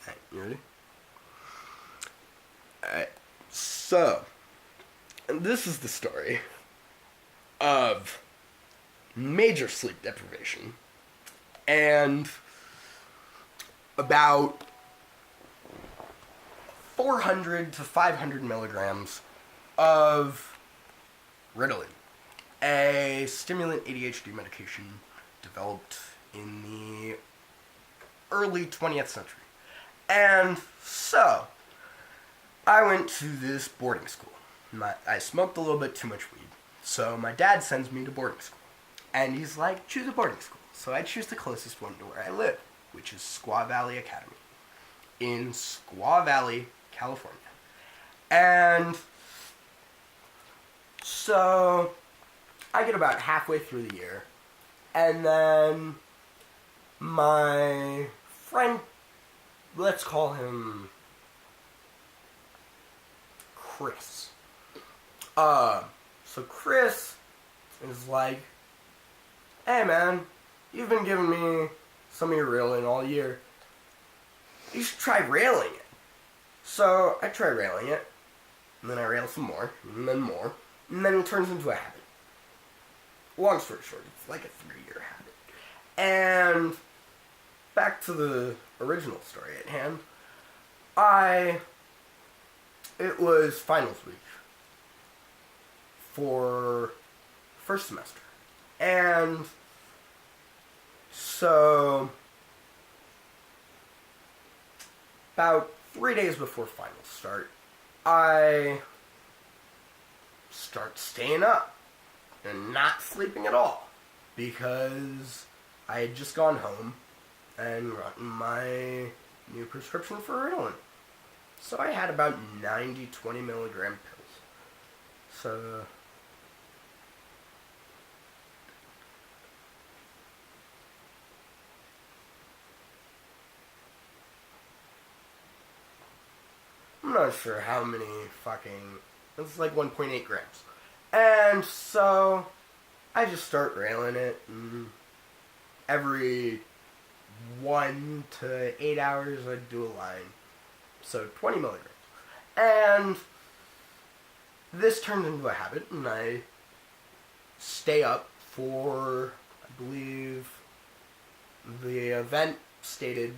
Alright, you ready? Alright, so, this is the story of major sleep deprivation and about 400 to 500 milligrams of Ritalin, a stimulant ADHD medication developed in the early 20th century. And so, I went to this boarding school. I smoked a little bit too much weed, so my dad sends me to boarding school. And he's like, choose a boarding school. So I choose the closest one to where I live, which is Squaw Valley Academy in Squaw Valley, California. And so I get about halfway through the year, and then my friend, let's call him Chris. So Chris is like, hey man, you've been giving me some of your railing all year. You should try railing it. So I try railing it, and then I rail some more, and then more, and then it turns into a habit. Long story short, it's like a 3-year habit. And back to the original story at hand. It was finals week for first semester. And so about 3 days before finals start, I start staying up and not sleeping at all because I had just gone home and gotten my new prescription for Ritalin. So I had about 90 20 milligram pills. So I'm not sure how many it's like 1.8 grams. And so I just start railing it, and every 1 to 8 hours I'd do a line. So 20 milligrams. And this turned into a habit, and I stay up for, I believe, the event stated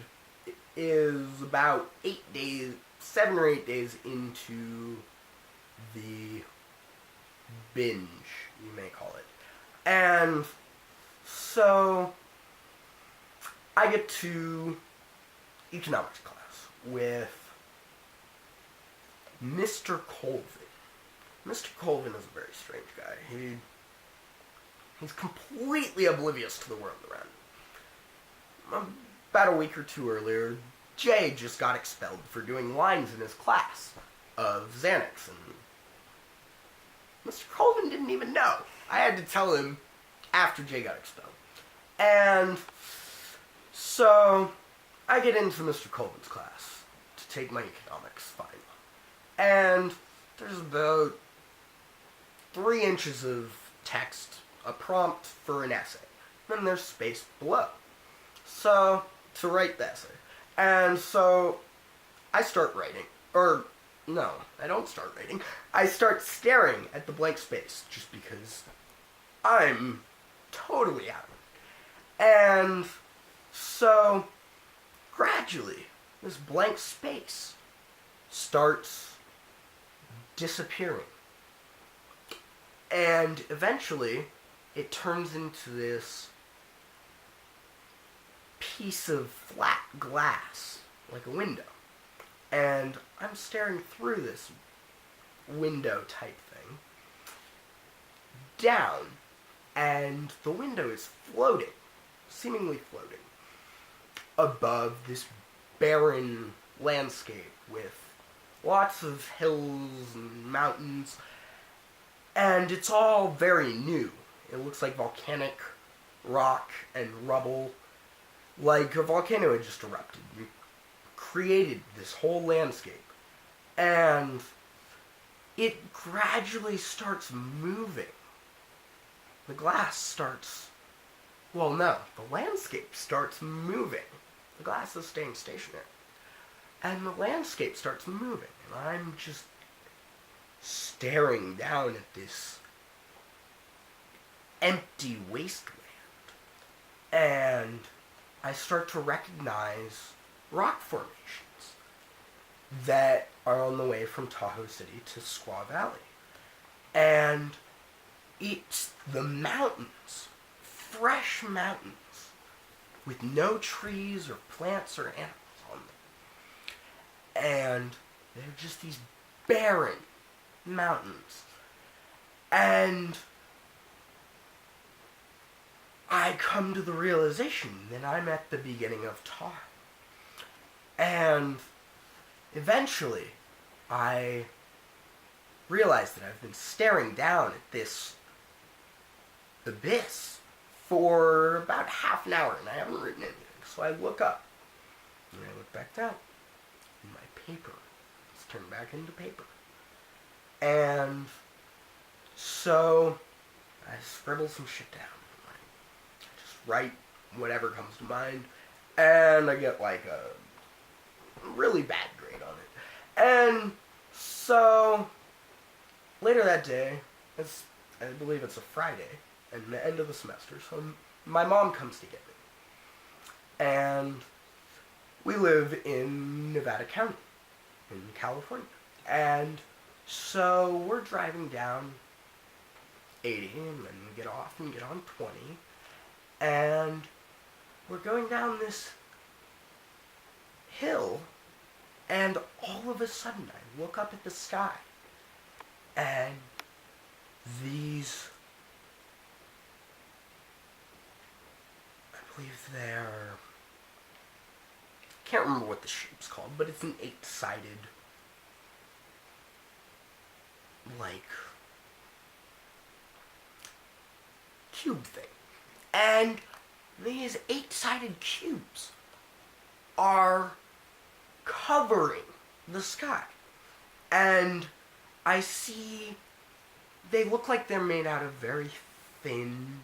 is about 8 days, 7 or 8 days into the binge, you may call it. And so I get to economics class with Mr. Colvin. Mr. Colvin is a very strange guy. He's completely oblivious to the world around him. About a week or two earlier, Jay just got expelled for doing lines in his class of Xanax, and Mr. Colvin didn't even know. I had to tell him after Jay got expelled. And so I get into Mr. Colvin's class to take my economics final. And there's about 3 inches of text, a prompt for an essay. Then there's space below. So, to write the essay. And so, I start writing. Or, no, I don't start writing. I start staring at the blank space, just because I'm totally out of it. And so, gradually, this blank space starts disappearing. And eventually, it turns into this piece of flat glass, like a window. And I'm staring through this window type thing, down, and the window is floating, seemingly floating, above this barren landscape with lots of hills and mountains, and it's all very new. It looks like volcanic rock and rubble, like a volcano had just erupted. It created this whole landscape, and it gradually starts moving. The glass starts, well no, the landscape starts moving. The glass is staying stationary. and the landscape starts moving, and I'm just staring down at this empty wasteland. And I start to recognize rock formations that are on the way from Tahoe City to Squaw Valley. And it's the mountains, fresh mountains, with no trees or plants or animals on them. And they're just these barren mountains. And I come to the realization that I'm at the beginning of time. And eventually, I realize that I've been staring down at this abyss for about half an hour, and I haven't written anything. So I look up, and I look back down, and my paper is turned back into paper. And so I scribble some shit down. I just write whatever comes to mind, and I get like a really bad grade on it. And so later that day, I believe it's a Friday, and the end of the semester, so my mom comes to get me. And we live in Nevada County, in California. And so we're driving down 80, and then we get off and get on 20, and we're going down this hill, and all of a sudden I look up at the sky, and these, I believe they're, I can't remember what the shape's called, but it's an 8-sided, like, cube thing. And these 8-sided cubes are covering the sky. And I see they look like they're made out of very thin,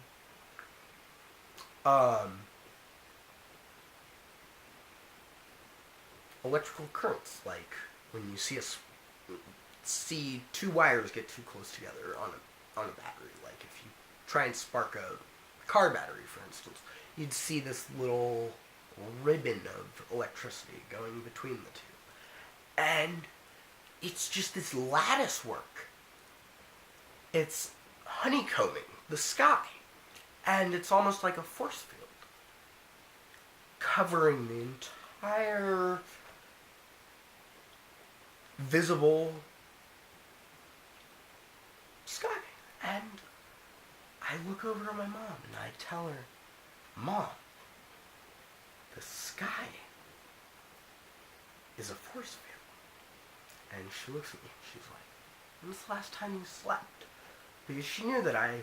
electrical currents, like when you see two wires get too close together on a battery. Like if you try and spark a car battery, for instance, you'd see this little ribbon of electricity going between the two. And it's just this lattice work. It's honeycombing the sky. And it's almost like a force field, covering the entire visible sky. And I look over at my mom and I tell her, Mom, the sky is a force field. And she looks at me and she's like, when's the last time you slept? Because she knew that I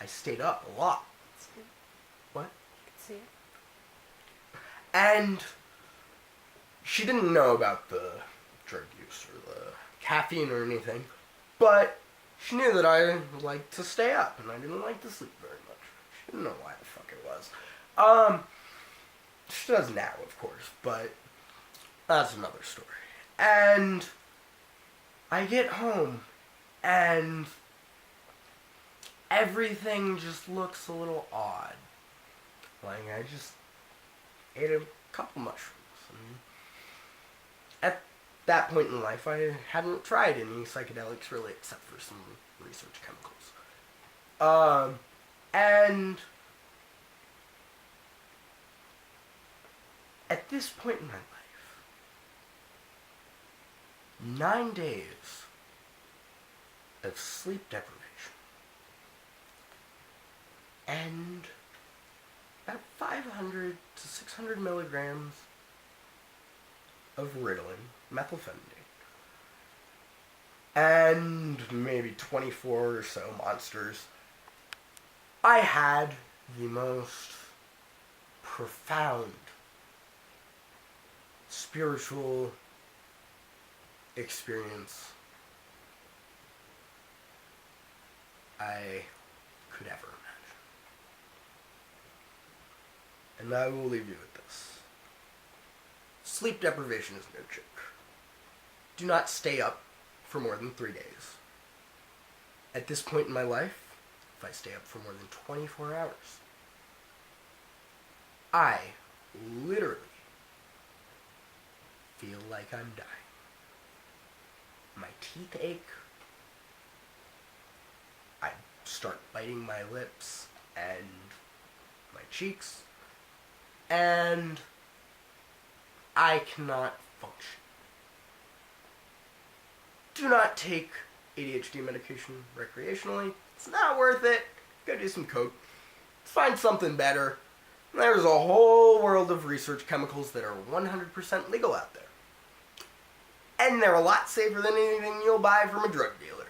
stayed up a lot. See it? What? You can see it. And she didn't know about the drug use or the caffeine or anything, but she knew that I liked to stay up and I didn't like to sleep very much. She didn't know why the fuck it was. She does now, of course, but that's another story. And I get home and everything just looks a little odd. Like I just ate a couple mushrooms. And at that point in life, I hadn't tried any psychedelics really, except for some research chemicals. And at this point in my life, 9 days of sleep deprivation and about 500 to 600 milligrams of Ritalin, methylphenidate, and maybe 24 or so monsters. I had the most profound spiritual experience I could ever imagine. And I will leave you with this. Sleep deprivation is no joke. Do not stay up for more than 3 days. At this point in my life, if I stay up for more than 24 hours, I literally feel like I'm dying. My teeth ache. I start biting my lips and my cheeks. And I cannot function. Do not take ADHD medication recreationally. It's not worth it. Go do some coke. Find something better. There's a whole world of research chemicals that are 100% legal out there. And they're a lot safer than anything you'll buy from a drug dealer.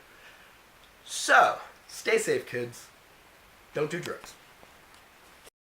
So, stay safe, kids. Don't do drugs.